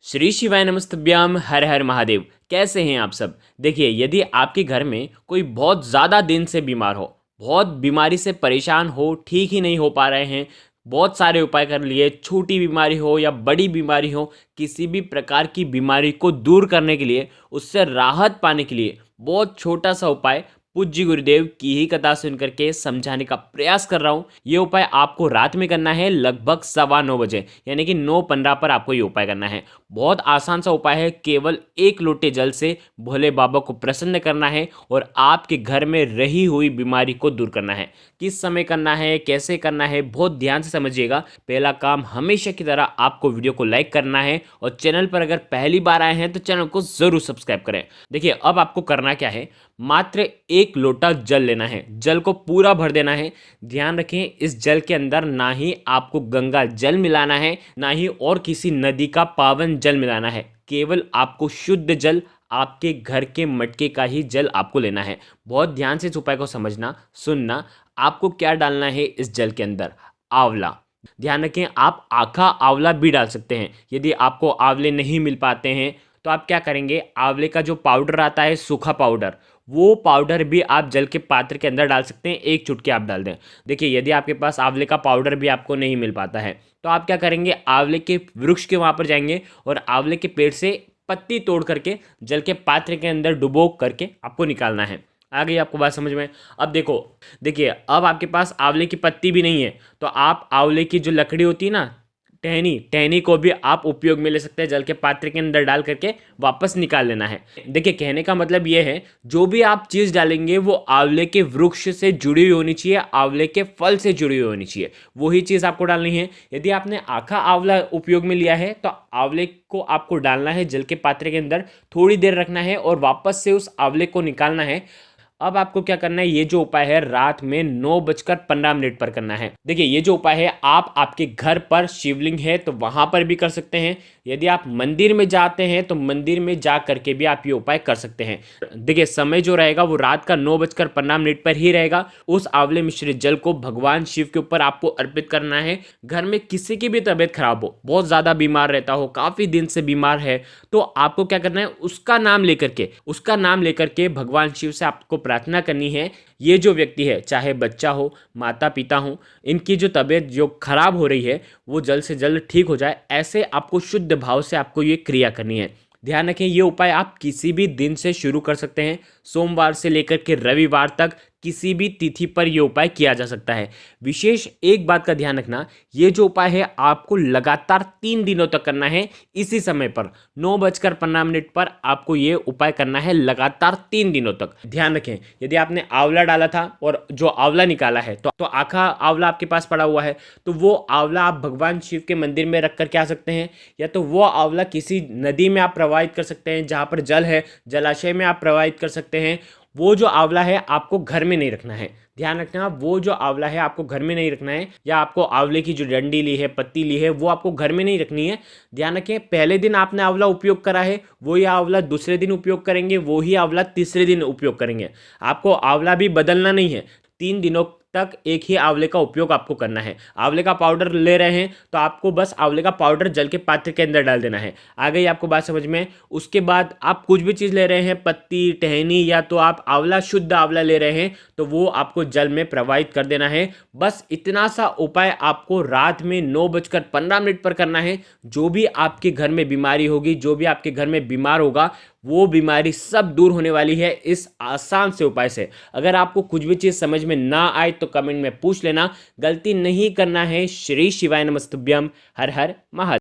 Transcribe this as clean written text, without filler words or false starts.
श्री शिवाय नमस्तभ्याम हर हर महादेव। कैसे हैं आप सब। देखिए, यदि आपके घर में कोई बहुत ज़्यादा दिन से बीमार हो, बहुत बीमारी से परेशान हो, ठीक ही नहीं हो पा रहे हैं, बहुत सारे उपाय कर लिए, छोटी बीमारी हो या बड़ी बीमारी हो, किसी भी प्रकार की बीमारी को दूर करने के लिए, उससे राहत पाने के लिए बहुत छोटा सा उपाय पूज्य गुरुदेव की ही कथा सुन करके समझाने का प्रयास कर रहा हूँ। ये उपाय आपको रात में करना है, लगभग 9:15 बजे, यानी कि 9:15 पर आपको ये उपाय करना है। बहुत आसान सा उपाय है। केवल 1 लोटे जल से भोले बाबा को प्रसन्न करना है और आपके घर में रही हुई बीमारी को दूर करना है। किस समय करना है, कैसे करना है, बहुत ध्यान से समझिएगा। पहला काम हमेशा की तरह आपको वीडियो को लाइक करना है और चैनल पर अगर पहली बार आए हैं तो चैनल को जरूर सब्सक्राइब करें। देखिए, अब आपको करना क्या है, मात्र 1 लोटा जल लेना है, जल को पूरा भर देना है। ध्यान रखें, इस जल के अंदर ना ही आपको गंगा जल मिलाना है, ना ही और किसी नदी का पावन जल मिलाना है। केवल आपको शुद्ध जल, आपके घर के मटके का ही जल आपको लेना है। बहुत ध्यान से इस उपाय को समझना, सुनना। आपको क्या डालना है इस जल के अंदर? आंवला। ध्यान रखें, आप आखा आंवला भी डाल सकते हैं। यदि आपको आंवले नहीं मिल पाते हैं तो आप क्या करेंगे, आंवले का जो पाउडर आता है, सूखा पाउडर, वो पाउडर भी आप जल के पात्र के अंदर डाल सकते हैं। 1 चुटकी आप डाल दें। देखिए, यदि आपके पास आंवले का पाउडर भी आपको नहीं मिल पाता है तो आप क्या करेंगे, आंवले के वृक्ष के वहाँ पर जाएंगे और आंवले के पेड़ से पत्ती तोड़ करके जल के पात्र के अंदर डुबो करके आपको निकालना है। आ गई आपको बात समझ में? अब देखिए, अब आपके पास आंवले की पत्ती भी नहीं है तो आप आंवले की जो लकड़ी होती है ना, टहनी को भी आप उपयोग में ले सकते हैं। जल के पात्र के अंदर डाल करके वापस निकाल लेना है। देखिए, कहने का मतलब ये है, जो भी आप चीज़ डालेंगे वो आंवले के वृक्ष से जुड़ी हुई होनी चाहिए, आंवले के फल से जुड़ी हुई होनी चाहिए। वही चीज़ आपको डालनी है। यदि आपने आखा आंवला उपयोग में लिया है तो आंवले को आपको डालना है जल के पात्र के अंदर, थोड़ी देर रखना है और वापस से उस आंवले को निकालना है। अब आपको क्या करना है, ये जो उपाय है रात में 9:15 पर करना है। देखिए, ये जो उपाय है आप आपके घर पर शिवलिंग है तो वहां पर भी कर सकते हैं। यदि आप मंदिर में जाते हैं तो मंदिर में जा करके भी आप ये उपाय कर सकते हैं। देखिए, समय जो रहेगा वो रात का 9:15 पर ही रहेगा। उस आंवले मिश्रित जल को भगवान शिव के ऊपर आपको अर्पित करना है। घर में किसी की भी तबीयत खराब हो, बहुत ज्यादा बीमार रहता हो, काफी दिन से बीमार है, तो आपको क्या करना है, उसका नाम लेकर के भगवान शिव से आपको प्रार्थना करनी है। ये जो व्यक्ति है, चाहे बच्चा हो, माता पिता हो, इनकी जो तबीयत जो खराब हो रही है वो जल्द से जल्द ठीक हो जाए। ऐसे आपको शुद्ध भाव से आपको ये क्रिया करनी है। ध्यान रखें, ये उपाय आप किसी भी दिन से शुरू कर सकते हैं। सोमवार से लेकर के रविवार तक किसी भी तिथि पर यह उपाय किया जा सकता है। विशेष एक बात का ध्यान रखना, ये जो उपाय है आपको लगातार 3 दिनों तक करना है। इसी समय पर 9:15 पर आपको ये उपाय करना है, लगातार 3 दिनों तक। ध्यान रखें, यदि आपने आंवला डाला था और जो आंवला निकाला है तो आखा आंवला आपके पास पड़ा हुआ है, तो वो आंवला आप भगवान शिव के मंदिर में रख करके आ सकते हैं, या तो वो आंवला किसी नदी में आप प्रवाहित कर सकते हैं, जहाँ पर जल है, जलाशय में आप प्रवाहित कर सकते हैं। वो जो आंवला है आपको घर में नहीं रखना है। ध्यान रखना, वो जो आंवला है आपको घर में नहीं रखना है, या आपको आंवले की जो डंडी ली है, पत्ती ली है, वो आपको घर में नहीं रखनी है। ध्यान रखें, पहले दिन आपने आंवला उपयोग करा है, वही आंवला दूसरे दिन उपयोग करेंगे, वही आंवला तीसरे दिन उपयोग करेंगे। आपको आंवला भी बदलना नहीं है। 3 दिनों तक एक ही आंवले का उपयोग आपको करना है। आंवले का पाउडर ले रहे हैं तो आपको बस आंवले का पाउडर जल के पात्र के अंदर डाल देना है। आ गई आपको बात समझ में? उसके बाद आप कुछ भी चीज़ ले रहे हैं, पत्ती, टहनी, या तो आप आंवला, शुद्ध आंवला ले रहे हैं, तो वो आपको जल में प्रवाहित कर देना है। बस इतना सा उपाय आपको रात में 9:15 पर करना है। जो भी आपके घर में बीमारी होगी, जो भी आपके घर में बीमार होगा, वो बीमारी सब दूर होने वाली है इस आसान से उपाय से। अगर आपको कुछ भी चीज़ समझ में ना आए तो कमेंट में पूछ लेना। गलती नहीं करना है। श्री शिवाय नमस्तुभ्यम। हर हर महादेव।